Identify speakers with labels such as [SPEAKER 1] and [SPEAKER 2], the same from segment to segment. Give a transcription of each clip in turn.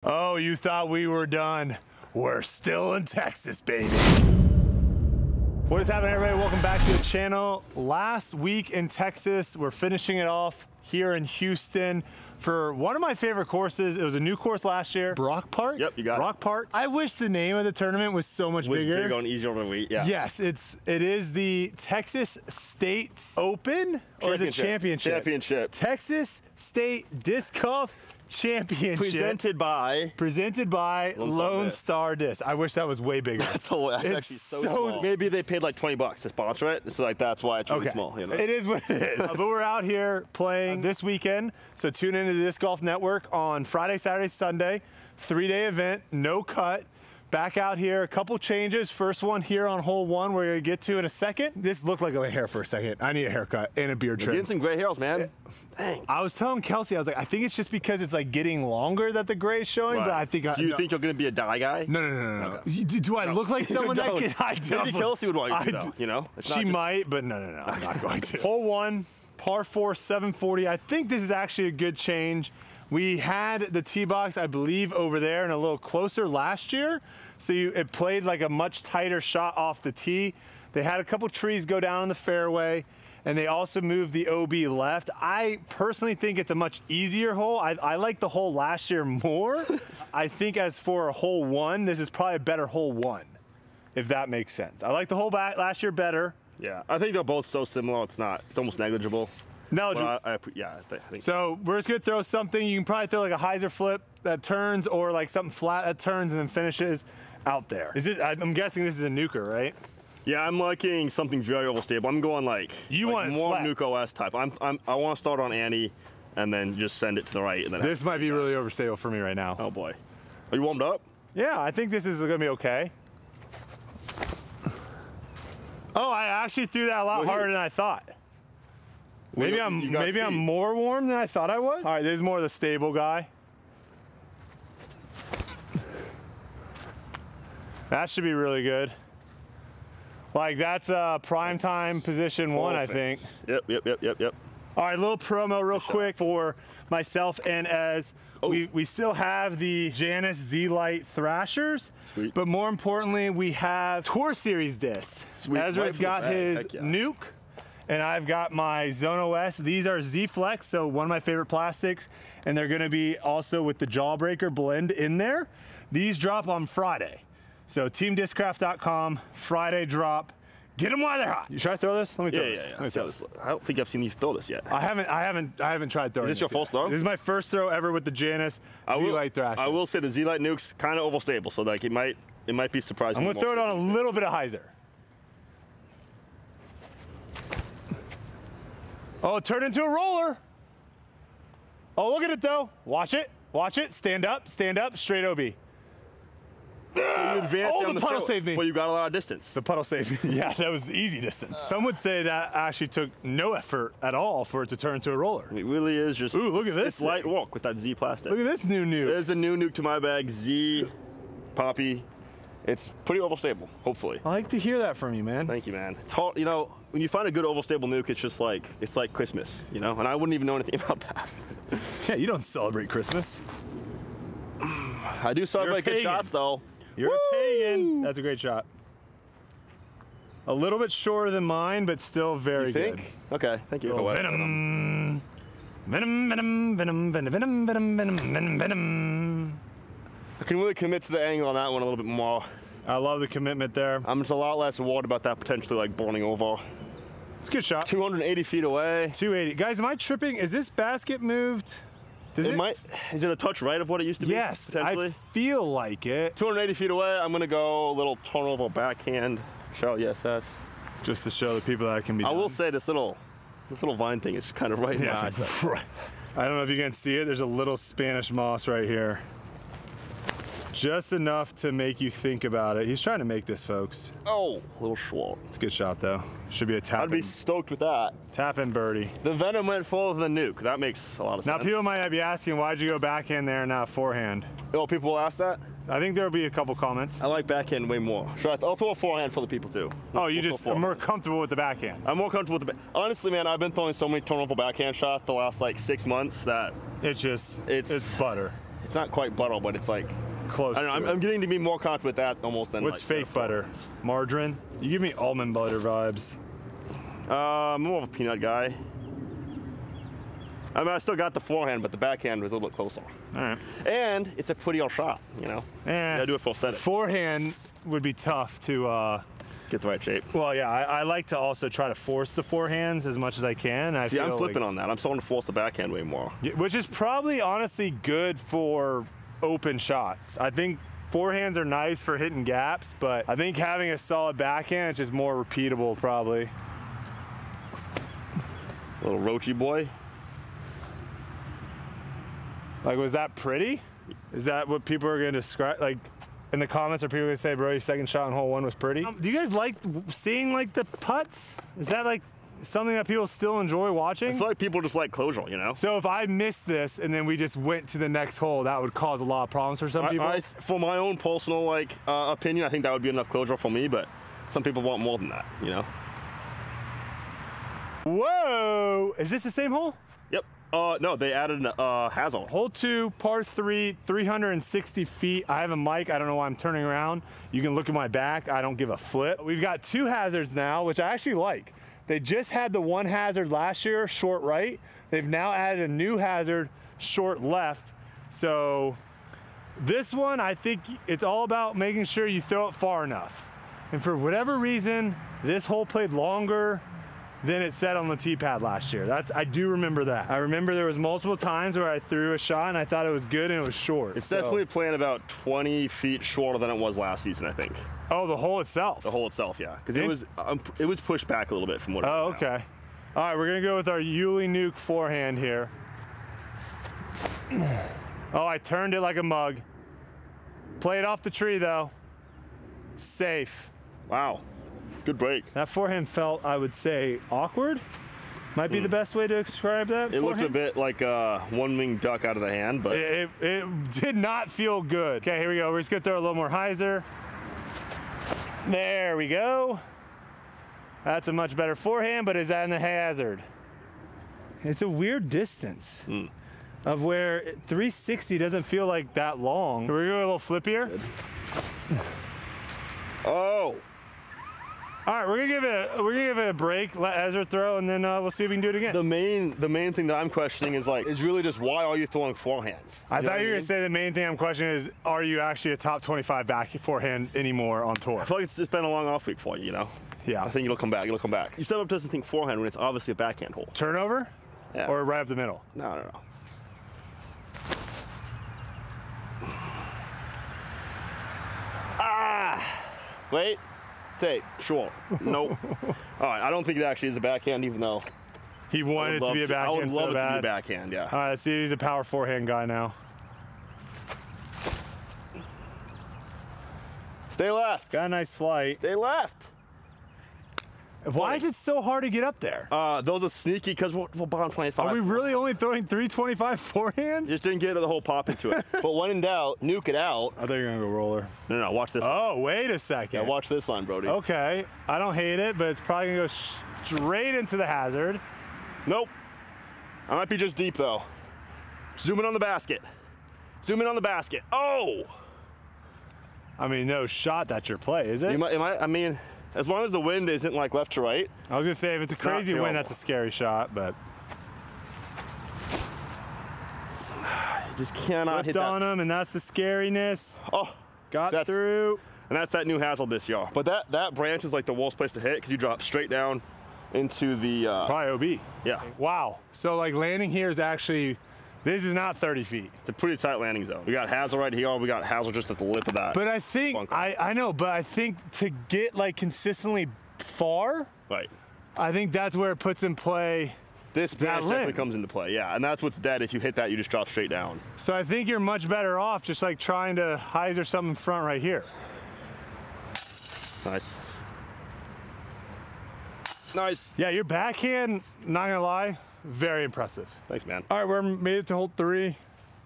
[SPEAKER 1] Oh, you thought we were done. We're still in Texas, baby. What is happening, everybody? Welcome back to the channel. Last week in Texas, we're finishing it off here in Houston for one of my favorite courses. It was a new course last year. Brock Park?
[SPEAKER 2] Yep, you got it.
[SPEAKER 1] Brock Park. I wish the name of the tournament was so much bigger.
[SPEAKER 2] Bigger, going easier over the week, yeah.
[SPEAKER 1] Yes, it is the Texas State Open, or is it Championship?
[SPEAKER 2] Championship.
[SPEAKER 1] Texas State Disc Golf Championship. Presented by Lone Star Disc. I wish that was way bigger.
[SPEAKER 2] That's actually so small. Maybe they paid like $20 to sponsor it, so like that's why it's really small. You know?
[SPEAKER 1] It is what it is. But we're out here playing this weekend, so tune into the Disc Golf Network on Friday, Saturday, Sunday. 3-day event, no cut. Back out here, a couple changes. First one here on hole 1 we're gonna get to in a second. This looked like my hair for a second. I need a haircut and a beard trim.
[SPEAKER 2] You're getting some gray hairs, man. Dang.
[SPEAKER 1] I was telling Kelsey, I was like, I think it's just because it's like getting longer that the gray is showing, but I think
[SPEAKER 2] Do you think you're gonna be a dye guy?
[SPEAKER 1] No. Okay. Do I look like someone that could? I don't.
[SPEAKER 2] Maybe Kelsey would want you to, though, you know?
[SPEAKER 1] She might, but no, I'm not going to. Hole 1, par 4, 740. I think this is actually a good change. We had the tee box, I believe, over there and a little closer last year. So it played like a much tighter shot off the tee. They had a couple trees go down in the fairway, and they also moved the OB left. I personally think it's a much easier hole. I like the hole last year more. I think as for hole 1, this is probably a better hole 1, if that makes sense. I like the hole back last year better.
[SPEAKER 2] Yeah, I think they're both so similar, it's almost negligible.
[SPEAKER 1] No,
[SPEAKER 2] I think
[SPEAKER 1] so. We're just gonna throw something. You can probably throw like a hyzer flip that turns, or like something flat that turns and then finishes out there. Is this? I'm guessing this is a nuker, right?
[SPEAKER 2] Yeah, I'm liking something very overstable. I'm going like
[SPEAKER 1] want
[SPEAKER 2] more
[SPEAKER 1] flex.
[SPEAKER 2] nuke OS type. I want to start on Annie and then just send it to the right. And then
[SPEAKER 1] this might be really overstable for me right now.
[SPEAKER 2] Oh boy, are you warmed up?
[SPEAKER 1] Yeah, I think this is gonna be okay. Oh, I actually threw that a lot harder than I thought. Maybe I'm more warm than I thought I was. All right, this is more of the stable guy. That should be really good. Like that's prime time position 1, I think.
[SPEAKER 2] Yep.
[SPEAKER 1] All right, little promo real quick for myself and Ez. We still have the Janus Z-Lite Thrashers, but more importantly, we have Tour Series discs. Ezra's got his Nuke, and I've got my Zone OS. These are Z-Flex, so one of my favorite plastics, and they're gonna be also with the Jawbreaker blend in there. These drop on Friday. So teamdiscraft.com, Friday drop. Get them while they're hot. Should I throw this? Let me throw this.
[SPEAKER 2] Let me throw this. I don't think I've seen you throw this yet.
[SPEAKER 1] I haven't tried throwing this.
[SPEAKER 2] Is this your first throw?
[SPEAKER 1] This is my first throw ever with the Janus Z-Lite Thrasher.
[SPEAKER 2] I will say the Z-Lite Nuke's kind of overstable, so like it might be surprising.
[SPEAKER 1] I'm gonna throw it on a little bit of hyzer. Oh, it turned into a roller. Oh, look at it though. Watch it. Stand up, straight OB.
[SPEAKER 2] The
[SPEAKER 1] puddle saved me.
[SPEAKER 2] Well, you got a lot of distance.
[SPEAKER 1] The puddle saved me. Yeah, that was the easy distance. Some would say that actually took no effort at all for it to turn into a roller.
[SPEAKER 2] It really is just.
[SPEAKER 1] Ooh, look at this.
[SPEAKER 2] It's light walk with that Z plastic.
[SPEAKER 1] Look at this new nuke.
[SPEAKER 2] There's a new nuke to my bag. Z, Poppy. It's pretty overstable, hopefully.
[SPEAKER 1] I like to hear that from you, man.
[SPEAKER 2] Thank you, man. It's hard, you know, when you find a good overstable nuke, it's just like, it's like Christmas, you know? And I wouldn't even know anything about that.
[SPEAKER 1] Yeah, you don't celebrate Christmas.
[SPEAKER 2] I do celebrate good shots, though.
[SPEAKER 1] You're a pagan. That's a great shot. A little bit shorter than mine, but still very good.
[SPEAKER 2] Okay, thank you.
[SPEAKER 1] Venom.
[SPEAKER 2] I can really commit to the angle on that one a little bit more.
[SPEAKER 1] I love the commitment there.
[SPEAKER 2] I'm just a lot less worried about that potentially like burning over.
[SPEAKER 1] It's a good shot.
[SPEAKER 2] 280 feet away.
[SPEAKER 1] 280. Guys, am I tripping? Is this basket moved?
[SPEAKER 2] Is it a touch right of what it used to be?
[SPEAKER 1] Yes,
[SPEAKER 2] potentially.
[SPEAKER 1] I feel like it.
[SPEAKER 2] 280 feet away, I'm gonna go a little turnover backhand shell, yes.
[SPEAKER 1] Just to show the people that it can be done.
[SPEAKER 2] I will say this little vine thing is kind of right in my eyes.
[SPEAKER 1] I don't know if you can see it. There's a little Spanish moss right here. Just enough to make you think about it. He's trying to make this, folks.
[SPEAKER 2] Oh, a little short.
[SPEAKER 1] It's a good shot, though. Should be a tap.
[SPEAKER 2] I'd be stoked with that.
[SPEAKER 1] Tap in birdie.
[SPEAKER 2] The Venom went full of the nuke. That makes a lot of sense.
[SPEAKER 1] Now, people might be asking, why'd you go backhand there and not forehand?
[SPEAKER 2] Oh, people will ask that?
[SPEAKER 1] I think there'll be a couple comments.
[SPEAKER 2] I like backhand way more. Sure, I'll throw a forehand for the people, too.
[SPEAKER 1] You just are more comfortable with the backhand.
[SPEAKER 2] I'm more comfortable with the Honestly, man, I've been throwing so many turnover backhand shots the last, like, 6 months that...
[SPEAKER 1] It's butter.
[SPEAKER 2] It's not quite butter, but it's like
[SPEAKER 1] Close.
[SPEAKER 2] I don't know. I'm getting to be more confident with that almost than.
[SPEAKER 1] What's
[SPEAKER 2] like,
[SPEAKER 1] fake butter? Margarine? You give me almond butter vibes.
[SPEAKER 2] I'm more of a peanut guy. I mean, I still got the forehand, but the backhand was a little bit closer.
[SPEAKER 1] All right.
[SPEAKER 2] And it's a pretty old shot, you know. You gotta do it for aesthetic.
[SPEAKER 1] Forehand would be tough to
[SPEAKER 2] get the right shape.
[SPEAKER 1] Well, yeah, I like to also try to force the forehands as much as I can.
[SPEAKER 2] See, I'm flipping on that. I'm starting to force the backhand way more.
[SPEAKER 1] Which is probably honestly good for open shots. I think forehands are nice for hitting gaps, but I think having a solid backhand is just more repeatable probably.
[SPEAKER 2] Little roachy boy.
[SPEAKER 1] Like, was that pretty? Is that what people are going to describe? Like, in the comments, are people going to say, bro, your second shot on hole 1 was pretty? Do you guys like seeing, like, the putts? Is that, like, something that people still enjoy watching?
[SPEAKER 2] I feel like people just like closure, you know?
[SPEAKER 1] So if I missed this and then we just went to the next hole, that would cause a lot of problems for some people?
[SPEAKER 2] For my own personal, like, opinion, I think that would be enough closure for me, but some people want more than that, you know?
[SPEAKER 1] Whoa! Is this the same hole?
[SPEAKER 2] Yep. No, they added Hazel.
[SPEAKER 1] Hole 2, par 3, 360 feet. I have a mic. I don't know why I'm turning around. You can look at my back. I don't give a flip. We've got 2 hazards now, which I actually like. They just had the 1 hazard last year, short right. They've now added a new hazard, short left. So this one, I think it's all about making sure you throw it far enough. And for whatever reason, this hole played longer than it said on the tee pad last year. I do remember that. I remember there was multiple times where I threw a shot and I thought it was good and it was short.
[SPEAKER 2] It's definitely playing about 20 feet shorter than it was last season, I think.
[SPEAKER 1] Oh, the hole itself?
[SPEAKER 2] The hole itself, yeah. Because it was pushed back a little bit from what it was.
[SPEAKER 1] Oh, okay. All right, we're gonna go with our Yuli Nuke forehand here. Oh, I turned it like a mug. Played off the tree though. Safe.
[SPEAKER 2] Wow. Good break.
[SPEAKER 1] That forehand felt, I would say, awkward. Might be the best way to describe that.
[SPEAKER 2] It looked a bit like a one-winged duck out of the hand, but
[SPEAKER 1] it did not feel good. Okay, here we go. We're just gonna throw a little more hyzer. There we go. That's a much better forehand, but is that in the hazard? It's a weird distance of where 360 doesn't feel like that long. We're gonna go a little flip here.
[SPEAKER 2] Oh.
[SPEAKER 1] All right, we're gonna give it a break. Let Ezra throw, and then we'll see if we can do it again.
[SPEAKER 2] The main thing that I'm questioning is really just why are you throwing forehands?
[SPEAKER 1] I thought you were gonna say the main thing I'm questioning is, are you actually a top 25 back forehand anymore on tour?
[SPEAKER 2] I feel like it's been a long off week for you, you know.
[SPEAKER 1] Yeah.
[SPEAKER 2] I think it'll come back. It'll come back. You step up doesn't think forehand when it's obviously a backhand hole.
[SPEAKER 1] Turnover?
[SPEAKER 2] Yeah.
[SPEAKER 1] Or right up the middle?
[SPEAKER 2] No. Ah! Wait. Safe. Sure. Nope. All right. I don't think it actually is a backhand, even though
[SPEAKER 1] he wanted it to be a backhand.
[SPEAKER 2] I would love
[SPEAKER 1] so
[SPEAKER 2] it to be a backhand. Yeah.
[SPEAKER 1] All right. Let's see. He's a power forehand guy now.
[SPEAKER 2] Stay left.
[SPEAKER 1] Got a nice flight.
[SPEAKER 2] Stay left.
[SPEAKER 1] Why is it so hard to get up there?
[SPEAKER 2] Those are sneaky because we're bottom 25.
[SPEAKER 1] Are we really only throwing 325 forehands?
[SPEAKER 2] Just didn't get the whole pop into it. But when in doubt, nuke it out.
[SPEAKER 1] I thought you were gonna go roller.
[SPEAKER 2] No, watch this.
[SPEAKER 1] Oh, wait a second.
[SPEAKER 2] Yeah, watch this line, Brodie.
[SPEAKER 1] Okay, I don't hate it, but it's probably gonna go straight into the hazard.
[SPEAKER 2] Nope. I might be just deep though. Zoom in on the basket. Zoom in on the basket. Oh!
[SPEAKER 1] I mean, no shot that's your play, is it?
[SPEAKER 2] I mean, as long as the wind isn't like left to right.
[SPEAKER 1] I was gonna say, if it's a crazy wind, that's a scary shot, but.
[SPEAKER 2] You just cannot hit that.
[SPEAKER 1] Flipped on him, and that's the scariness.
[SPEAKER 2] Oh.
[SPEAKER 1] Got through.
[SPEAKER 2] And that's that new Hazel this year. But that branch is like the worst place to hit because you drop straight down into the...
[SPEAKER 1] Probably OB.
[SPEAKER 2] Yeah.
[SPEAKER 1] Wow. So like landing here is actually, this is not 30 feet.
[SPEAKER 2] It's a pretty tight landing zone. We got Hazel right here. We got Hazel just at the lip of that.
[SPEAKER 1] But I think, I know, but I think to get like consistently far,
[SPEAKER 2] right.
[SPEAKER 1] I think that's where it puts in play.
[SPEAKER 2] This branch definitely comes into play, yeah. And that's what's dead. If you hit that, you just drop straight down.
[SPEAKER 1] So I think you're much better off just like trying to hyzer something in front right here.
[SPEAKER 2] Nice. Nice.
[SPEAKER 1] Yeah, your backhand, not gonna lie, very impressive.
[SPEAKER 2] Thanks, man.
[SPEAKER 1] All right, we're made it to hole 3.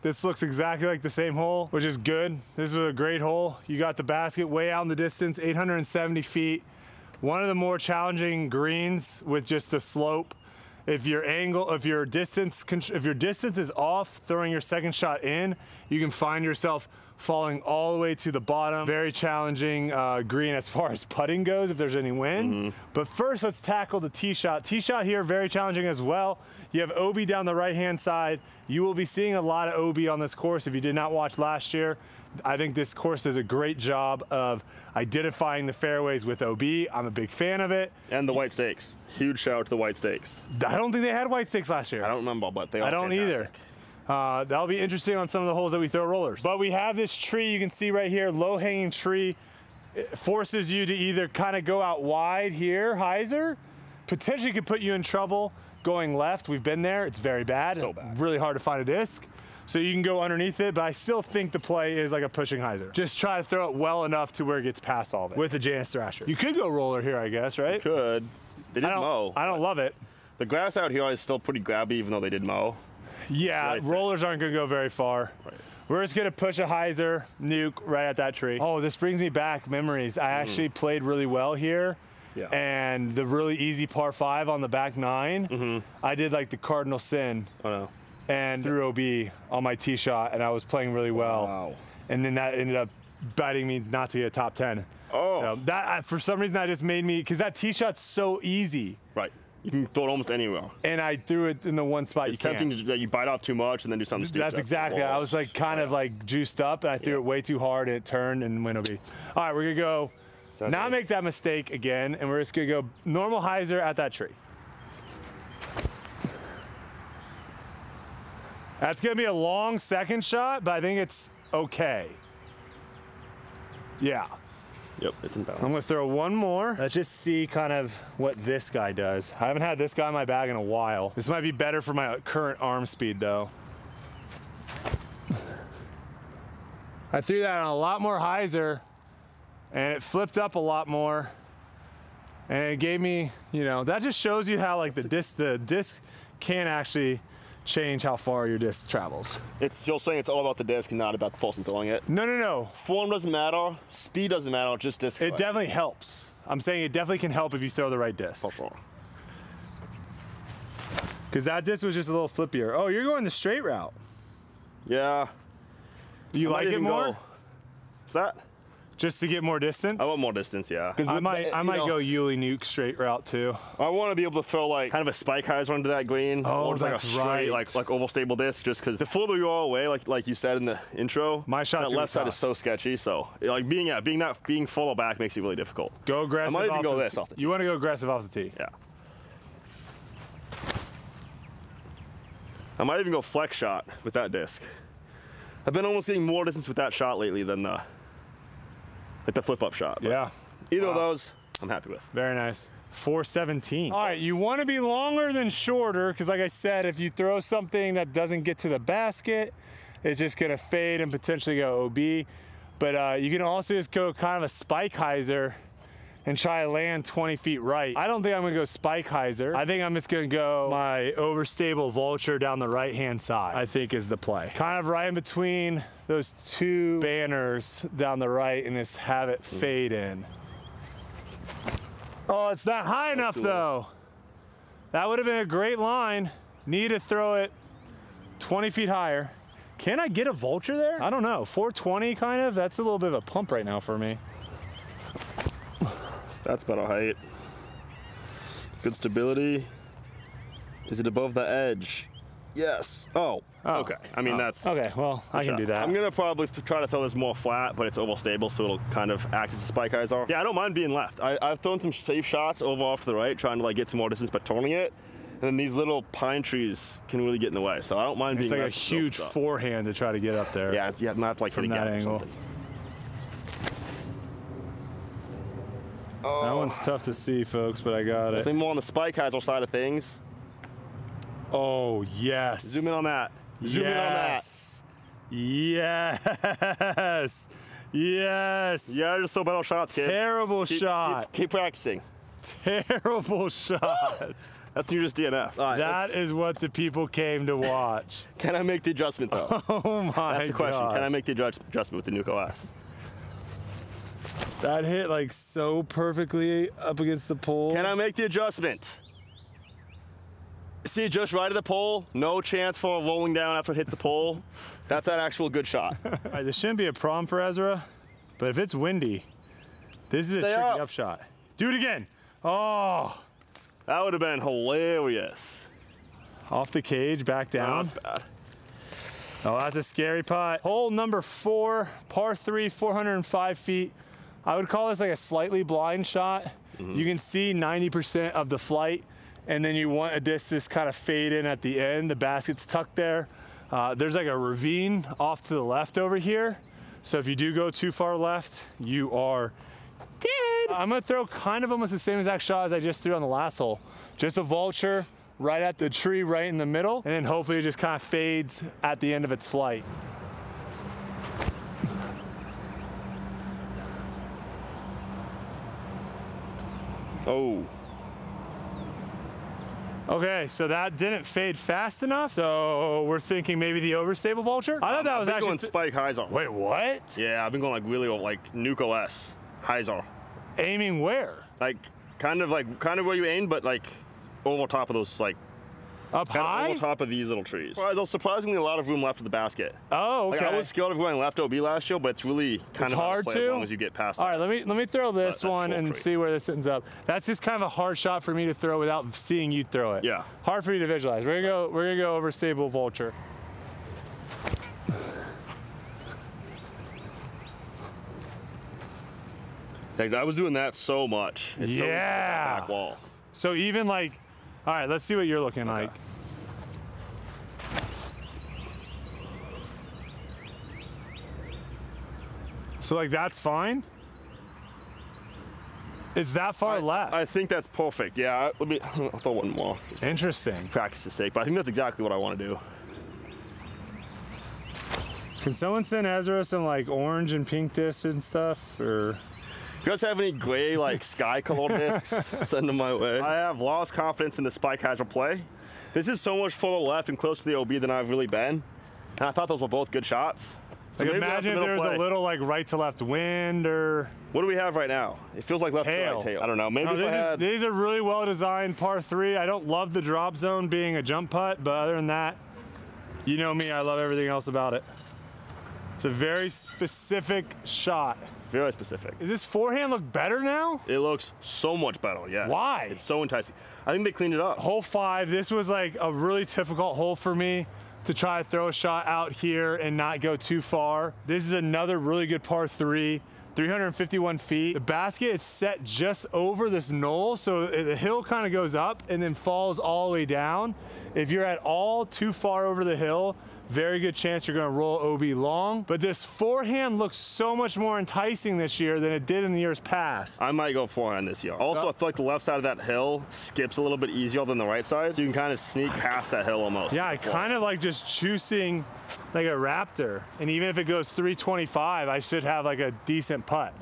[SPEAKER 1] This looks exactly like the same hole, which is good. This is a great hole. You got the basket way out in the distance, 870 feet. One of the more challenging greens with just the slope If your distance is off, throwing your second shot in, you can find yourself falling all the way to the bottom. Very challenging green as far as putting goes if there's any wind. But first, let's tackle the tee shot. Tee shot here, very challenging as well. You have OB down the right-hand side. You will be seeing a lot of OB on this course if you did not watch last year. I think this course does a great job of identifying the fairways with OB. I'm a big fan of it.
[SPEAKER 2] And the white stakes. Huge shout out to the white stakes.
[SPEAKER 1] I don't think they had white stakes last year.
[SPEAKER 2] I don't remember, but they are
[SPEAKER 1] I don't
[SPEAKER 2] fantastic.
[SPEAKER 1] either. That'll be interesting on some of the holes that we throw rollers. But we have this tree you can see right here, low-hanging tree. It forces you to either kind of go out wide here, hyzer, potentially could put you in trouble going left. We've been there. It's very bad.
[SPEAKER 2] So bad.
[SPEAKER 1] Really hard to find a disc. So you can go underneath it, but I still think the play is like a pushing hyzer. Just try to throw it well enough to where it gets past all of it with the Janus Thrasher. You could go roller here, I guess, right?
[SPEAKER 2] You could. They didn't mow.
[SPEAKER 1] I don't love it.
[SPEAKER 2] The grass out here is still pretty grabby, even though they did mow.
[SPEAKER 1] Yeah, rollers aren't gonna go very far.
[SPEAKER 2] Right.
[SPEAKER 1] We're just gonna push a hyzer, nuke right at that tree. Oh, this brings me back memories. I actually played really well here.
[SPEAKER 2] Yeah.
[SPEAKER 1] And the really easy par 5 on the back 9, I did like the cardinal sin.
[SPEAKER 2] Oh no.
[SPEAKER 1] And threw OB on my tee shot, and I was playing really well.
[SPEAKER 2] Wow.
[SPEAKER 1] And then that ended up biting me not to get a top 10.
[SPEAKER 2] Oh.
[SPEAKER 1] So that, for some reason, that just made me, because that tee shot's so easy.
[SPEAKER 2] Right. You can throw it almost anywhere.
[SPEAKER 1] And I threw it in the one spot
[SPEAKER 2] It's tempting that you bite off too much and then do something stupid.
[SPEAKER 1] That's exactly. I was like kind of like juiced up, and I threw it way too hard, and it turned and went OB. All right, we're gonna go. Not make that mistake again, and we're just gonna go normal hyzer at that tree. That's gonna be a long second shot, but I think it's okay. Yeah.
[SPEAKER 2] Yep, it's in balance.
[SPEAKER 1] I'm gonna throw one more. Let's just see kind of what this guy does. I haven't had this guy in my bag in a while. This might be better for my current arm speed though. I threw that on a lot more hyzer, and it flipped up a lot more. And it gave me, you know, that just shows you how like the disc can actually change how far your disc travels.
[SPEAKER 2] It's still saying it's all about the disc and not about the force and throwing it.
[SPEAKER 1] No, no, no.
[SPEAKER 2] Form doesn't matter. Speed doesn't matter. Just disc.
[SPEAKER 1] It definitely helps. I'm saying it definitely can help if you throw the right disc.
[SPEAKER 2] For sure.
[SPEAKER 1] Because that disc was just a little flippier. Oh, you're going the straight route.
[SPEAKER 2] Yeah.
[SPEAKER 1] You like it more?
[SPEAKER 2] What's that?
[SPEAKER 1] Just to get more distance?
[SPEAKER 2] I want more distance, yeah.
[SPEAKER 1] Because I might go Yuli nuke straight route too.
[SPEAKER 2] I want to be able to throw like kind of a spike hyzer into that green.
[SPEAKER 1] Oh,
[SPEAKER 2] or just like a
[SPEAKER 1] that's
[SPEAKER 2] straight,
[SPEAKER 1] right.
[SPEAKER 2] like oval stable disc, just because the further you are away, like you said in the intro,
[SPEAKER 1] my shot
[SPEAKER 2] that left side is so sketchy. So like being further back makes it really difficult.
[SPEAKER 1] Go aggressive.
[SPEAKER 2] I might even go
[SPEAKER 1] off
[SPEAKER 2] off the tee.
[SPEAKER 1] You want to go aggressive off the tee?
[SPEAKER 2] Yeah. I might even go flex shot with that disc. I've been almost getting more distance with that shot lately than the flip up shot.
[SPEAKER 1] Yeah.
[SPEAKER 2] Either of those, I'm happy with.
[SPEAKER 1] Very nice. 417. All right, you want to be longer than shorter, because like I said, if you throw something that doesn't get to the basket, it's just gonna fade and potentially go OB. But you can also just go kind of a spike hyzer and try to land 20 feet right. I don't think I'm gonna go spike hyzer. I think I'm just gonna go my overstable vulture down the right-hand side, I think is the play. Kind of right in between those two banners down the right and just have it fade in. Oh, it's not high enough though. That would have been a great line. Need to throw it 20 feet higher. Can I get a vulture there? I don't know, 420 kind of? That's a little bit of a pump right now for me.
[SPEAKER 2] That's better height. It's good stability. Is it above the edge? Yes. Oh. Okay. I mean, that's...
[SPEAKER 1] Okay, well, I can do that.
[SPEAKER 2] I'm going to probably try to throw this more flat, but it's oval stable, so it'll kind of act as a spike hyzer. Yeah, I don't mind being left. I've thrown some safe shots over off to the right, trying to like get some more distance by turning it. And then these little pine trees can really get in the way, so I don't mind being left.
[SPEAKER 1] It's like a huge forehand to try to get up there.
[SPEAKER 2] Yeah, you have not like hitting that angle. Or something.
[SPEAKER 1] That one's tough to see, folks, but I got it.
[SPEAKER 2] I think more on the spike hyzer side of things.
[SPEAKER 1] Oh, yes.
[SPEAKER 2] Zoom in on that. Zoom in on that.
[SPEAKER 1] Yes. Yes.
[SPEAKER 2] Yeah, just throw better shots, kids.
[SPEAKER 1] Terrible shot.
[SPEAKER 2] Keep practicing.
[SPEAKER 1] Terrible shot.
[SPEAKER 2] That's you just DNF. Right,
[SPEAKER 1] that is what the people came to watch.
[SPEAKER 2] Can I make the adjustment, though?
[SPEAKER 1] Oh, my God.
[SPEAKER 2] That's the question. Can I make the adjustment with the Nuke OS?
[SPEAKER 1] That hit like so perfectly up against the pole.
[SPEAKER 2] Can I make the adjustment? see, just right at the pole. No chance for rolling down after it hits the pole. That's an actual good shot.
[SPEAKER 1] All right, this shouldn't be a problem for Ezra, but if it's windy, this is a tricky up shot. Do it again. Oh.
[SPEAKER 2] That would have been hilarious.
[SPEAKER 1] Off the cage, back down.
[SPEAKER 2] No, that's bad.
[SPEAKER 1] Oh, that's a scary putt. Hole number 4, par 3, 405 feet. I would call this like a slightly blind shot. You can see 90% of the flight, and then you want a disc to kind of fade in at the end. The basket's tucked there. There's like a ravine off to the left over here. So if you do go too far left, you are dead. I'm gonna throw kind of almost the same exact shot as I just threw on the last hole. Just a vulture right at the tree right in the middle, and then hopefully it just kind of fades at the end of its flight.
[SPEAKER 2] Oh.
[SPEAKER 1] Okay, so that didn't fade fast enough, so we're thinking maybe the overstable vulture? I thought that was actually
[SPEAKER 2] going spike hyzer.
[SPEAKER 1] Wait, what?
[SPEAKER 2] Yeah, I've been going like really like Nuco S hyzer.
[SPEAKER 1] Aiming where?
[SPEAKER 2] Like kind of where you aim, but like over top of those like
[SPEAKER 1] up high?
[SPEAKER 2] Over top of these little trees. Well, there's surprisingly a lot of room left of the basket.
[SPEAKER 1] Oh, okay.
[SPEAKER 2] Like, I was scared of going left OB last year, but it's really kind of
[SPEAKER 1] hard to
[SPEAKER 2] as long as you get past.
[SPEAKER 1] All right, let me throw this one and see where this ends up. That's just kind of a hard shot for me to throw without seeing you throw it.
[SPEAKER 2] Yeah.
[SPEAKER 1] Hard for you to visualize. We're gonna go over stable vulture.
[SPEAKER 2] I was doing that so much. It's so back wall.
[SPEAKER 1] So even like, all right, let's see what you're looking like. So like that's fine? It's that far left.
[SPEAKER 2] I think that's perfect. Yeah, I'll throw one more.
[SPEAKER 1] Interesting.
[SPEAKER 2] Practice's sake, but I think that's exactly what I want to do.
[SPEAKER 1] Can someone send Ezra some like orange and pink discs and stuff, or?
[SPEAKER 2] If you guys have any gray, like sky-colored discs, send them my way. I have lost confidence in the spike hyzer play. This is so much further left and closer to the OB than I've really been. And I thought those were both good shots. So
[SPEAKER 1] like imagine if there was a little like right to left wind, or.
[SPEAKER 2] What do we have right now? It feels like left to right tail. I don't know. Maybe
[SPEAKER 1] this is a really well designed par 3. I don't love the drop zone being a jump putt, but other than that, you know me, I love everything else about it. It's a very specific shot.
[SPEAKER 2] Very specific.
[SPEAKER 1] Does this forehand look better now?
[SPEAKER 2] It looks so much better, yeah.
[SPEAKER 1] Why?
[SPEAKER 2] It's so enticing. I think they cleaned it up.
[SPEAKER 1] Hole 5, this was like a really difficult hole for me to try to throw a shot out here and not go too far. This is another really good par 3, 351 feet. The basket is set just over this knoll, so the hill kind of goes up and then falls all the way down. If you're at all too far over the hill, very good chance you're gonna roll OB long. But this forehand looks so much more enticing this year than it did in the years past.
[SPEAKER 2] I might go forehand this year. Also, I feel like the left side of that hill skips a little bit easier than the right side, so you can kind of sneak past that hill almost.
[SPEAKER 1] Yeah, I kind of like just choosing like a Raptor. And even if it goes 325, I should have like a decent putt.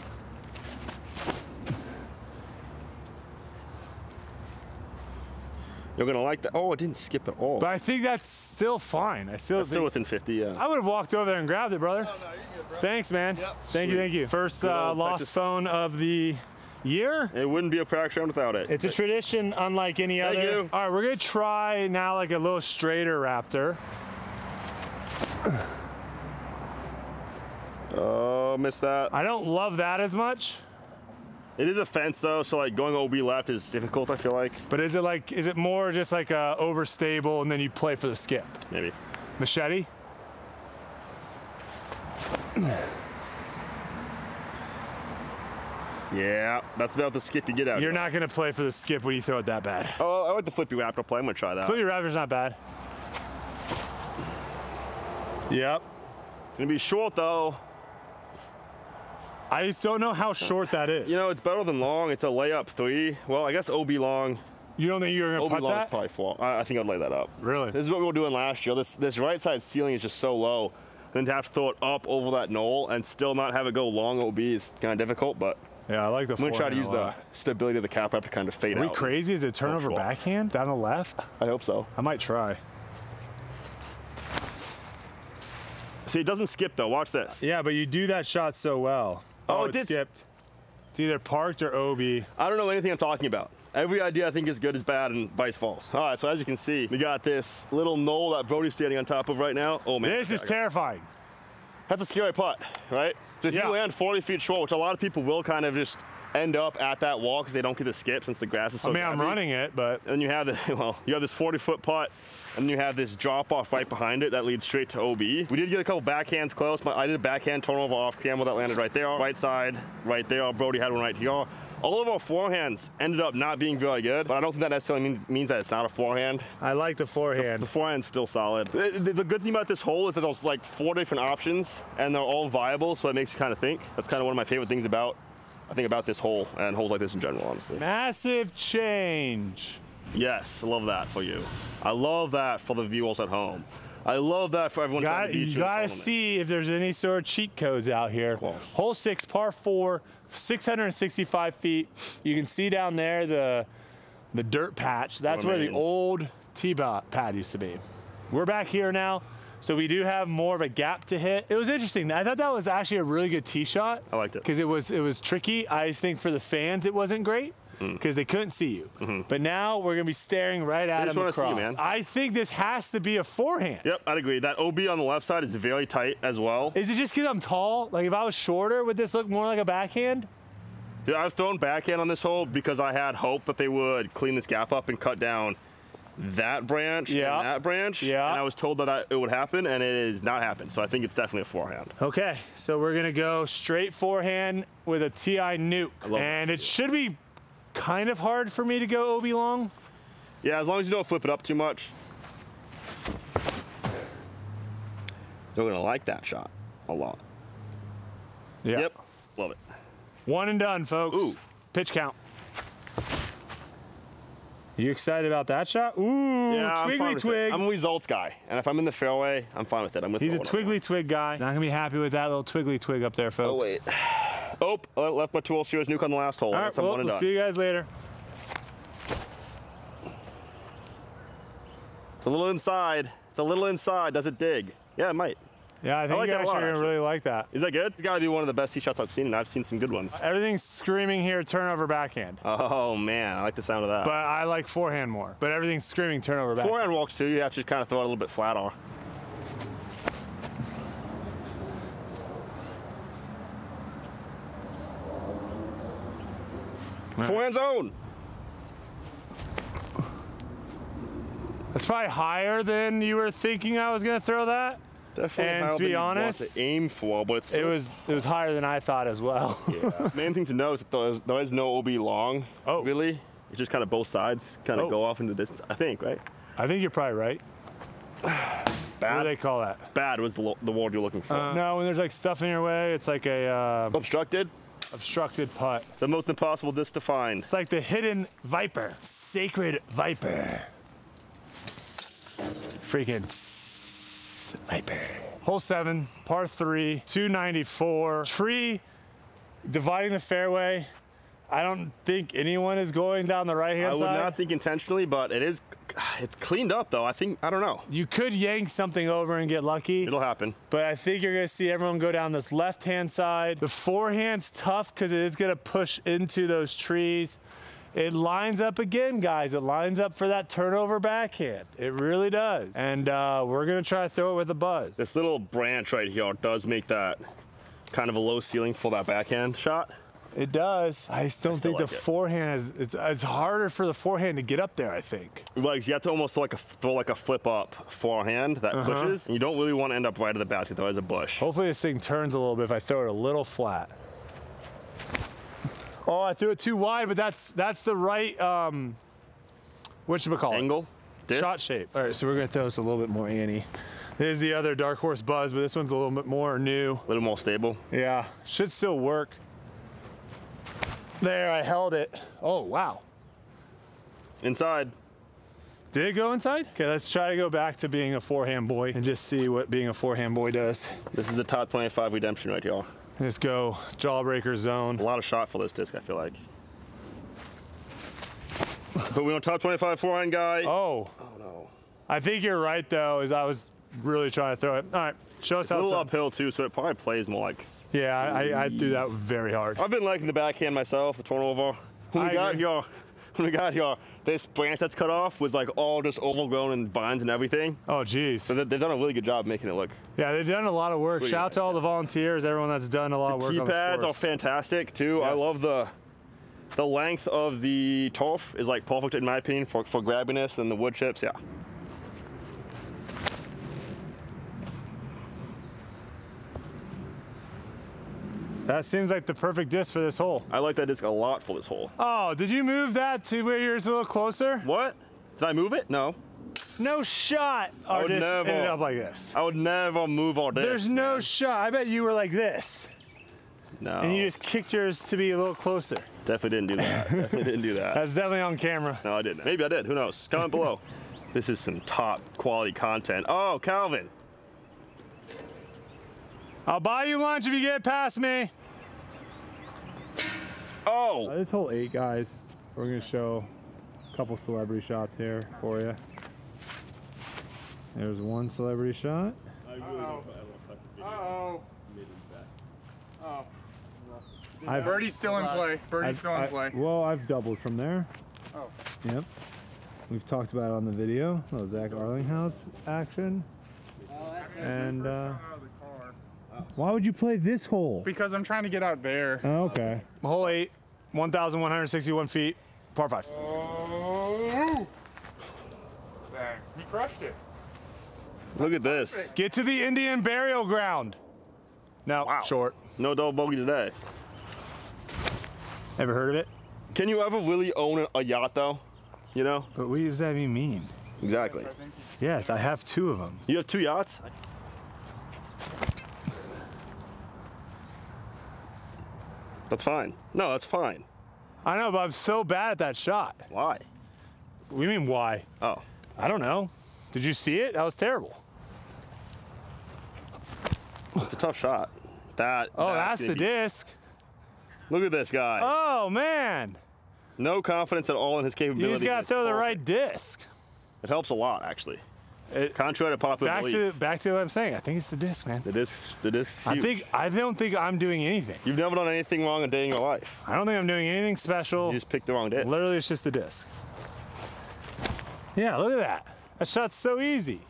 [SPEAKER 2] You're gonna like that. Oh, it didn't skip at all.
[SPEAKER 1] But I think that's still fine.
[SPEAKER 2] It's still within 50, yeah.
[SPEAKER 1] I would have walked over there and grabbed it, brother.
[SPEAKER 3] Oh, no, you're good, bro.
[SPEAKER 1] Thanks, man.
[SPEAKER 3] Yep.
[SPEAKER 1] Thank you. First lost phone of the year.
[SPEAKER 2] It wouldn't be a practice round without it.
[SPEAKER 1] It's a tradition unlike any other.
[SPEAKER 2] Thank you.
[SPEAKER 1] All right, we're gonna try now like a little straighter Raptor.
[SPEAKER 2] Oh, missed that.
[SPEAKER 1] I don't love that as much.
[SPEAKER 2] It is a fence though, so like going OB left is difficult, I feel like.
[SPEAKER 1] But is it more just like a overstable and then you play for the skip?
[SPEAKER 2] Maybe.
[SPEAKER 1] Machete?
[SPEAKER 2] Yeah, that's about the skip you get out.
[SPEAKER 1] You're not gonna play for the skip when you throw it that bad.
[SPEAKER 2] Oh, I like the flippy Raptor play. I'm gonna try that.
[SPEAKER 1] Flippy Raptor's not bad. Yep.
[SPEAKER 2] It's gonna be short though.
[SPEAKER 1] I just don't know how short that is.
[SPEAKER 2] You know, it's better than long. It's a layup 3. Well, I guess OB long.
[SPEAKER 1] You don't think you're gonna putt
[SPEAKER 2] OB long
[SPEAKER 1] that?
[SPEAKER 2] is probably 4. I think I'd lay that up.
[SPEAKER 1] Really?
[SPEAKER 2] This is what we were doing last year. This right side ceiling is just so low. Then to have to throw it up over that knoll and still not have it go long OB is kind of difficult, but
[SPEAKER 1] yeah, I like the
[SPEAKER 2] I'm gonna try to use the stability of the cap wrap to kind of fade out.
[SPEAKER 1] Are we crazy? Is it turnover backhand down the left?
[SPEAKER 2] I hope so.
[SPEAKER 1] I might try.
[SPEAKER 2] See, it doesn't skip though. Watch this.
[SPEAKER 1] Yeah, but you do that shot so well.
[SPEAKER 2] Oh,
[SPEAKER 1] it skipped. It's either parked or OB.
[SPEAKER 2] I don't know anything I'm talking about. Every idea I think is good is bad and vice versa. All right, so as you can see, we got this little knoll that Brodie's standing on top of right now. Oh man.
[SPEAKER 1] This is terrifying.
[SPEAKER 2] That's a scary putt, right? So if you land 40 feet short, which a lot of people will kind of just end up at that wall because they don't get the skip since the grass is so
[SPEAKER 1] I'm running it, but...
[SPEAKER 2] And you have you have this 40-foot putt, and you have this drop-off right behind it that leads straight to OB. We did get a couple backhands close, but I did a backhand turnover off camera that landed right there. Right side, right there. Brodie had one right here. All of our forehands ended up not being very good, but I don't think that necessarily means that it's not a forehand.
[SPEAKER 1] I like the forehand.
[SPEAKER 2] The forehand's still solid. The good thing about this hole is that there's like 4 different options, and they're all viable, so it makes you kind of think. That's kind of one of my favorite things about this hole, and holes like this in general, honestly.
[SPEAKER 1] Massive change.
[SPEAKER 2] Yes, I love that for you. I love that for the viewers at home. I love that for everyone trying to beat you.
[SPEAKER 1] You gotta see if there's any sort of cheat codes out here. Hole 6, par 4. 665 feet. You can see down there the dirt patch. That's where the old tee pad used to be. We're back here now, so we do have more of a gap to hit. It was interesting. I thought that was actually a really good tee shot.
[SPEAKER 2] I liked it.
[SPEAKER 1] Because it was tricky. I just think for the fans it wasn't great because they couldn't see you. But now we're going to be staring right at them across. See, man. I think this has to be a forehand.
[SPEAKER 2] Yep, I'd agree. That OB on the left side is very tight as well.
[SPEAKER 1] Is it just because I'm tall? Like if I was shorter, would this look more like a backhand?
[SPEAKER 2] Dude, I've thrown backhand on this hole because I had hope that they would clean this gap up and cut down that branch and that branch. And I was told that it would happen, and it has not happened. So I think it's definitely a forehand.
[SPEAKER 1] Okay, so we're going to go straight forehand with a TI nuke. And it should be kind of hard for me to go OB long.
[SPEAKER 2] Yeah, as long as you don't flip it up too much. They're going to like that shot a lot.
[SPEAKER 1] Yeah.
[SPEAKER 2] Yep, love it.
[SPEAKER 1] One and done, folks.
[SPEAKER 2] Ooh.
[SPEAKER 1] Pitch count. You excited about that shot? Ooh,
[SPEAKER 2] yeah,
[SPEAKER 1] twiggly twig.
[SPEAKER 2] I'm a results guy, and if I'm in the fairway, I'm fine with it.
[SPEAKER 1] He's a twiggly twig guy. He's not gonna be happy with that little twiggly twig up there, folks.
[SPEAKER 2] Oh wait. Oh, I left my 2-hole series nuke on the last hole.
[SPEAKER 1] All right, well, we'll see you guys later.
[SPEAKER 2] It's a little inside. It's a little inside. Does it dig? Yeah, it might.
[SPEAKER 1] Yeah, I think
[SPEAKER 2] like
[SPEAKER 1] you guys are going to really like that.
[SPEAKER 2] Is that good? It's got to be one of the best tee shots I've seen, and I've seen some good ones.
[SPEAKER 1] Everything's screaming here, turnover backhand.
[SPEAKER 2] Oh, man, I like the sound of that.
[SPEAKER 1] But I like forehand more. But everything's screaming turnover backhand.
[SPEAKER 2] Forehand walks, too. You have to just kind of throw it a little bit flatter. Forehand zone.
[SPEAKER 1] That's probably higher than you were thinking I was going to throw that.
[SPEAKER 2] Definitely
[SPEAKER 1] and
[SPEAKER 2] higher
[SPEAKER 1] to be
[SPEAKER 2] than
[SPEAKER 1] honest,
[SPEAKER 2] you want to aim for, but it's still...
[SPEAKER 1] it was higher than I thought as well.
[SPEAKER 2] Yeah. Main thing to know is that there is no OB long, really. It's just kind of both sides kind of go off into the distance, I think, right?
[SPEAKER 1] I think you're probably right.
[SPEAKER 2] Bad?
[SPEAKER 1] What do they call that?
[SPEAKER 2] Bad was the word you're looking for.
[SPEAKER 1] No, when there's like stuff in your way, it's like a...
[SPEAKER 2] obstructed?
[SPEAKER 1] Obstructed putt.
[SPEAKER 2] The most impossible disc to find.
[SPEAKER 1] It's like the hidden viper. Sacred viper. Freaking viper. Hole 7, par 3, 294. Tree dividing the fairway. I don't think anyone is going down the right-hand side.
[SPEAKER 2] I would not think intentionally, but it's cleaned up, though. I don't know.
[SPEAKER 1] You could yank something over and get lucky.
[SPEAKER 2] It'll happen.
[SPEAKER 1] But I think you're going to see everyone go down this left-hand side. The forehand's tough because it is going to push into those trees. It lines up again, guys. It lines up for that turnover backhand. It really does. And we're going to try to throw it with a buzz.
[SPEAKER 2] This little branch right here does make that kind of a low ceiling for that backhand shot.
[SPEAKER 1] It does. I just don't think the forehand is, it's harder for the forehand to get up there, I think.
[SPEAKER 2] Like, you have to almost throw like a flip up forehand that pushes. And you don't really want to end up right at the basket, though, as a bush.
[SPEAKER 1] Hopefully this thing turns a little bit if I throw it a little flat. Oh, I threw it too wide, but that's the right, whatchamacallit?
[SPEAKER 2] Angle? Disc?
[SPEAKER 1] Shot shape. All right, so we're going to throw this a little bit more Annie. This is the other Dark Horse Buzz, but this one's a little bit more new.
[SPEAKER 2] A little more stable?
[SPEAKER 1] Yeah, should still work. There, I held it. Oh, wow.
[SPEAKER 2] Inside.
[SPEAKER 1] Did it go inside? Okay, let's try to go back to being a forehand boy and just see what being a forehand boy does.
[SPEAKER 2] This is the top 25 redemption right here.
[SPEAKER 1] Let's go jawbreaker zone.
[SPEAKER 2] A lot of shot for this disc, I feel like. But we don't top 25 forehand guy.
[SPEAKER 1] Oh.
[SPEAKER 2] Oh, no.
[SPEAKER 1] I think you're right, though, as I was really trying to throw it. All right, show us how
[SPEAKER 2] it's a little uphill, too, so it probably plays more like...
[SPEAKER 1] Yeah, I threw that very hard.
[SPEAKER 2] I've been liking the backhand myself, the turnover. Who we got here? when we got here, this branch that's cut off was like all just overgrown and vines and everything.
[SPEAKER 1] Oh, geez.
[SPEAKER 2] So they've done a really good job making it look.
[SPEAKER 1] Yeah, they've done a lot of work. Shout out to all the volunteers, everyone that's done a lot of work on this course.
[SPEAKER 2] T-pads are fantastic too. Yes. I love the length of the turf is like perfect in my opinion for grabbiness, and the wood chips, yeah.
[SPEAKER 1] That seems like the perfect disc for this hole.
[SPEAKER 2] I like that disc a lot for this hole.
[SPEAKER 1] Oh, did you move that to where yours a little closer?
[SPEAKER 2] What? Did I move it? No.
[SPEAKER 1] No shot. Our disc ended up like this.
[SPEAKER 2] I would never move our disc.
[SPEAKER 1] There's no shot. I bet you were like this.
[SPEAKER 2] No.
[SPEAKER 1] And you just kicked yours to be a little closer.
[SPEAKER 2] Definitely didn't do that. Definitely didn't do that.
[SPEAKER 1] That's definitely on camera.
[SPEAKER 2] No, I didn't. Maybe I did. Who knows? Comment below. This is some top quality content. Oh, Calvin.
[SPEAKER 1] I'll buy you lunch if you get past me.
[SPEAKER 2] Oh.
[SPEAKER 1] This hole 8, guys. We're going to show a couple celebrity shots here for you. There's one celebrity shot.
[SPEAKER 3] Birdie's still in play. Birdie's still in play.
[SPEAKER 1] Well, I've doubled from there.
[SPEAKER 3] Oh.
[SPEAKER 1] Yep. We've talked about it on the video. Oh, Zach Arlinghouse action. And why would you play this hole?
[SPEAKER 3] Because I'm trying to get out there.
[SPEAKER 1] Oh, okay. Hole 8, 1,161 feet, par 5.
[SPEAKER 3] Oh! Dang, he crushed it.
[SPEAKER 2] Look at this.
[SPEAKER 1] Get to the Indian burial ground. No,
[SPEAKER 2] wow.
[SPEAKER 1] Short.
[SPEAKER 2] No double bogey today.
[SPEAKER 1] Ever heard of it?
[SPEAKER 2] Can you ever really own a yacht though? You know?
[SPEAKER 1] But what does that even mean?
[SPEAKER 2] Exactly.
[SPEAKER 1] Yes, I have 2 of them.
[SPEAKER 2] You have 2 yachts? That's fine. No, that's fine.
[SPEAKER 1] I know, but I'm so bad at that shot.
[SPEAKER 2] Why?
[SPEAKER 1] What do you mean, why?
[SPEAKER 2] Oh.
[SPEAKER 1] I don't know. Did you see it? That was terrible.
[SPEAKER 2] It's a tough shot.
[SPEAKER 1] That's the disc.
[SPEAKER 2] Look at this guy.
[SPEAKER 1] Oh, man.
[SPEAKER 2] No confidence at all in his capabilities.
[SPEAKER 1] You just got to throw the right disc.
[SPEAKER 2] It helps a lot, actually. Contrary to popular belief.
[SPEAKER 1] Back to what I'm saying. I think it's the disc, man.
[SPEAKER 2] The disc's huge.
[SPEAKER 1] I don't think I'm doing anything.
[SPEAKER 2] You've never done anything wrong a day in your life.
[SPEAKER 1] I don't think I'm doing anything special.
[SPEAKER 2] You just picked the wrong disc.
[SPEAKER 1] Literally, it's just the disc. Yeah, look at that. That shot's so easy.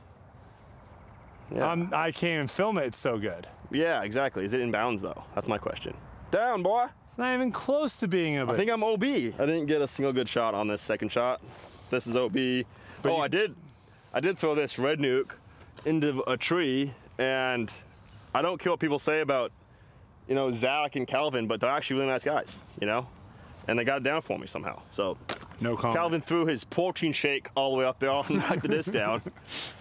[SPEAKER 2] Yeah.
[SPEAKER 1] I can't even film it. It's so good.
[SPEAKER 2] Yeah, exactly. Is it in bounds, though? That's my question. Down, boy.
[SPEAKER 1] It's not even close to being a.
[SPEAKER 2] I think I'm OB. I didn't get a single good shot on this second shot. This is OB. But I did throw this red nuke into a tree, and I don't care what people say about, you know, Zach and Calvin, but they're actually really nice guys, you know? And they got it down for me somehow. So
[SPEAKER 1] no comment.
[SPEAKER 2] Calvin threw his protein shake all the way up there and knocked the disc down,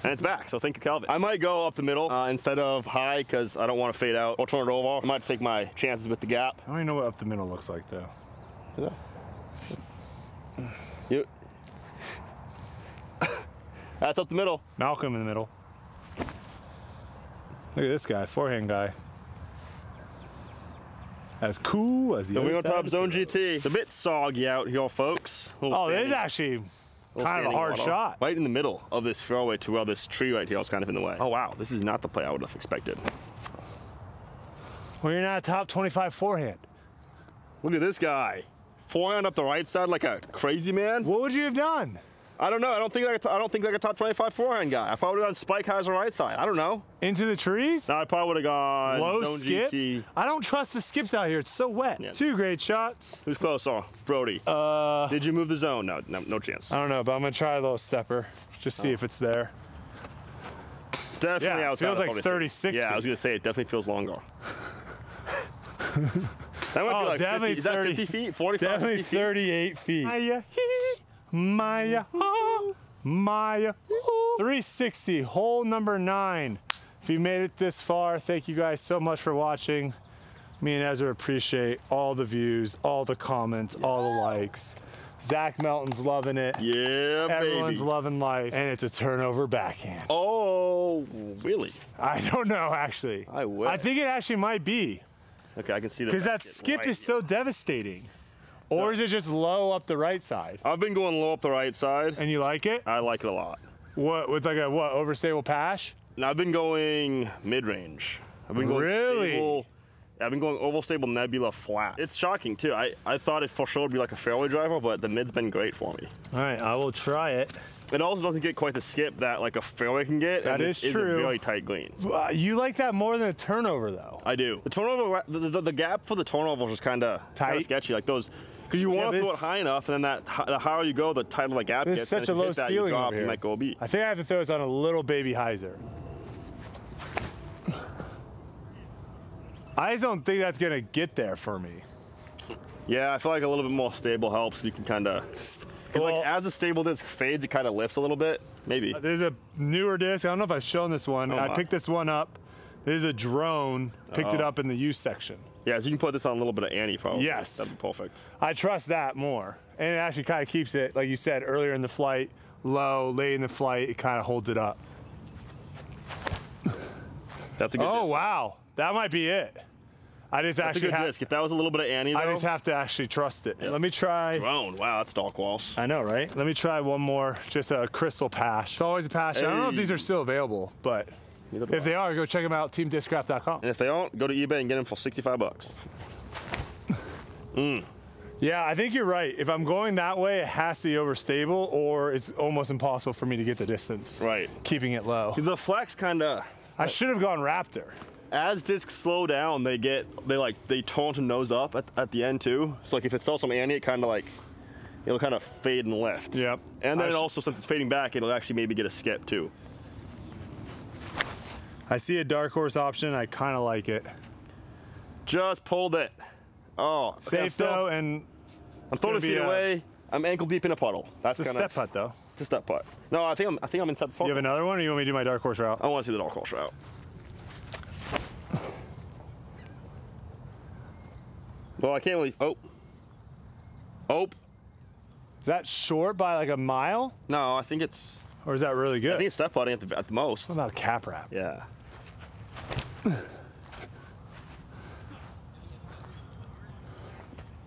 [SPEAKER 2] and it's back. So thank you, Calvin. I might go up the middle instead of high because I don't want to fade out or turn it over. I might take my chances with the gap.
[SPEAKER 1] I don't even know what up the middle looks like, though.
[SPEAKER 2] Yeah. That's up the middle.
[SPEAKER 1] Malcolm in the middle. Look at this guy, forehand guy. As cool as the
[SPEAKER 2] Moving on top zone GT. It's a bit soggy out here, folks.
[SPEAKER 1] Oh, it is actually kind of a hard shot.
[SPEAKER 2] Right in the middle of this fairway to where this tree right here is kind of in the way. Oh, wow. This is not the play I would have expected.
[SPEAKER 1] Well, you're not a top 25 forehand.
[SPEAKER 2] Look at this guy. Forehand up the right side like a crazy man.
[SPEAKER 1] What would you have done?
[SPEAKER 2] I don't know. I don't think like a top 25 forehand guy. I probably would have gone spike highs or right side. I don't know.
[SPEAKER 1] Into the trees?
[SPEAKER 2] No, I probably would have gone
[SPEAKER 1] low
[SPEAKER 2] zone
[SPEAKER 1] skip.
[SPEAKER 2] GT.
[SPEAKER 1] I don't trust the skips out here. It's so wet. Yeah. 2 great shots.
[SPEAKER 2] Who's closer? Brodie. Did you move the zone? No chance.
[SPEAKER 1] I don't know, but I'm gonna try a little stepper. Just see if it's there.
[SPEAKER 2] Definitely outside.
[SPEAKER 1] Feels like 36
[SPEAKER 2] Yeah,
[SPEAKER 1] feet.
[SPEAKER 2] I was gonna say it definitely feels longer. That might be like 50. Is that 50 feet? 45
[SPEAKER 1] definitely
[SPEAKER 2] 50 feet?
[SPEAKER 1] 38 feet. Maya, Maya, Maya. 360, hole number 9. If you made it this far, thank you guys so much for watching. Me and Ezra appreciate all the views, all the comments, all the likes. Zach Melton's loving it.
[SPEAKER 2] Yeah,
[SPEAKER 1] Everyone's
[SPEAKER 2] baby.
[SPEAKER 1] loving life. And it's a turnover backhand.
[SPEAKER 2] Oh, really?
[SPEAKER 1] I don't know, actually.
[SPEAKER 2] I wish.
[SPEAKER 1] I think it actually might be.
[SPEAKER 2] Okay, I can see that.
[SPEAKER 1] Because that skip is so devastating. Or is it just low up the right side?
[SPEAKER 2] I've been going low up the right side.
[SPEAKER 1] And you like it?
[SPEAKER 2] I like it a lot.
[SPEAKER 1] What, with like a, what, overstable pash?
[SPEAKER 2] And I've been going mid-range. I've been going
[SPEAKER 1] really?
[SPEAKER 2] stable I've been going oval stable, nebula, flat. It's shocking too. I thought it for sure would be like a fairway driver, but the mid's been great for me.
[SPEAKER 1] All right, I will try it.
[SPEAKER 2] It also doesn't get quite the skip that like a fairway can get.
[SPEAKER 1] That is true.
[SPEAKER 2] It's a very tight green.
[SPEAKER 1] You like that more than a turnover, though.
[SPEAKER 2] I do. The turnover, the gap for the turnover is kind of sketchy. Like those, because you want to throw it high enough, and then the higher you go, the tighter the gap gets.
[SPEAKER 1] It's such a low ceiling over here.
[SPEAKER 2] You might go OB.
[SPEAKER 1] I think I have to throw this on a little baby hyzer. I just don't think that's gonna get there for me.
[SPEAKER 2] Yeah, I feel like a little bit more stable helps. You can kind of. Because like as the stable disc fades, it kind of lifts a little bit, maybe.
[SPEAKER 1] There's a newer disc. I don't know if I've shown this one. I picked this one up. There's a drone. Picked it up in the use section.
[SPEAKER 2] Yeah, so you can put this on a little bit of Annie probably.
[SPEAKER 1] Yes.
[SPEAKER 2] That'd be perfect.
[SPEAKER 1] I trust that more. And it actually kind of keeps it, like you said, earlier in the flight, low, late in the flight, it kind of holds it up.
[SPEAKER 2] That's a good disc.
[SPEAKER 1] Wow. That might be it.
[SPEAKER 2] That's a good disc. If that was a little bit of Annie, though.
[SPEAKER 1] I just have to actually trust it. Let me try.
[SPEAKER 2] Drone. Wow, that's dark walls.
[SPEAKER 1] I know, right? Let me try one more. Just a crystal pash. It's always a pash. Hey. I don't know if these are still available, but if they are, go check them out. TeamDiscCraft.com.
[SPEAKER 2] And if they aren't, go to eBay and get them for 65 bucks.
[SPEAKER 1] Yeah, I think you're right. If I'm going that way, it has to be overstable, or it's almost impossible for me to get the distance.
[SPEAKER 2] Right.
[SPEAKER 1] Keeping it low.
[SPEAKER 2] The flex kind of.
[SPEAKER 1] I should have gone Raptor.
[SPEAKER 2] As discs slow down, they turn to nose up at the end too. So like if it's still some Annie, it kind of like it'll kind of fade and lift.
[SPEAKER 1] Yep.
[SPEAKER 2] And then it also, since it's fading back, it'll actually maybe get a skip too.
[SPEAKER 1] I see a dark horse option. I kind of like it.
[SPEAKER 2] Just pulled it. Oh,
[SPEAKER 1] safe though, and
[SPEAKER 2] I'm 30 feet away. I'm ankle deep in a puddle. That's
[SPEAKER 1] a step putt though.
[SPEAKER 2] It's a step putt. No, I think I'm inside the circle.
[SPEAKER 1] You have another one, or you want me to do my dark horse route?
[SPEAKER 2] I want to see the dark horse route. Well, I can't really. Oh.
[SPEAKER 1] Is that short by like a mile?
[SPEAKER 2] No, I think it's.
[SPEAKER 1] Or is that really good?
[SPEAKER 2] I think it's step putting at the most.
[SPEAKER 1] What about cap wrap?
[SPEAKER 2] Yeah.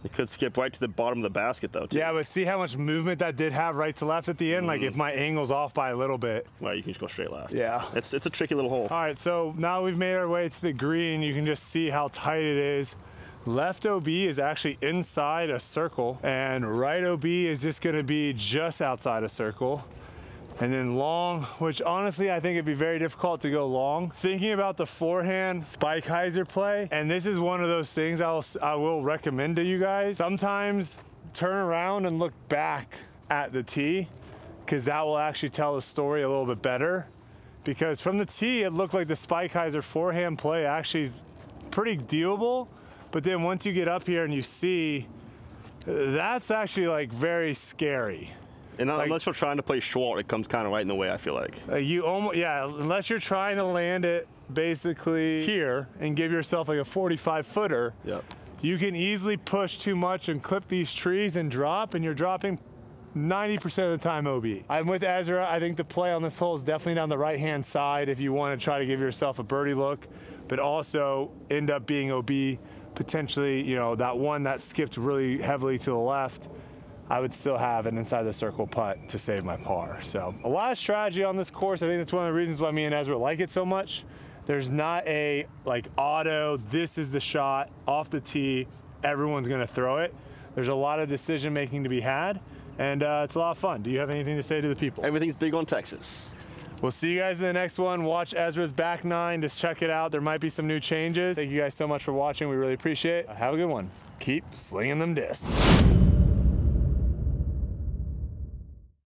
[SPEAKER 2] It could skip right to the bottom of the basket though, too.
[SPEAKER 1] Yeah, but see how much movement that did have right to left at the end? Like if my angle's off by a little bit.
[SPEAKER 2] Well, you can just go straight left.
[SPEAKER 1] Yeah.
[SPEAKER 2] It's a tricky little hole.
[SPEAKER 1] All right, so now we've made our way to the green. You can just see how tight it is. Left OB is actually inside a circle, and right OB is just gonna be just outside a circle. And then long, which honestly I think it'd be very difficult to go long. Thinking about the forehand spike hyzer play, and this is one of those things I will recommend to you guys. Sometimes turn around and look back at the tee, because that will actually tell the story a little bit better. Because from the tee, it looked like the spike hyzer forehand play actually is pretty doable, but then once you get up here and you see, that's actually like very scary.
[SPEAKER 2] And like, unless you're trying to play short, it comes kind of right in the way, I feel like.
[SPEAKER 1] Unless you're trying to land it basically here and give yourself like a 45-footer, you can easily push too much and clip these trees and drop, and you're dropping 90% of the time OB. I'm with Ezra. I think the play on this hole is definitely down the right-hand side if you want to try to give yourself a birdie look, but also end up being OB, potentially, you know, that one that skipped really heavily to the left. I would still have an inside the circle putt to save my par. So a lot of strategy on this course. I think that's one of the reasons why me and Ezra like it so much. There's not a like auto, this is the shot off the tee, everyone's gonna throw it. There's a lot of decision making to be had, and it's a lot of fun. Do you have anything to say to the people?
[SPEAKER 2] Everything's big on Texas.
[SPEAKER 1] We'll see you guys in the next one. Watch Ezra's back nine, just check it out. There might be some new changes. Thank you guys so much for watching. We really appreciate it. Have a good one. Keep slinging them discs.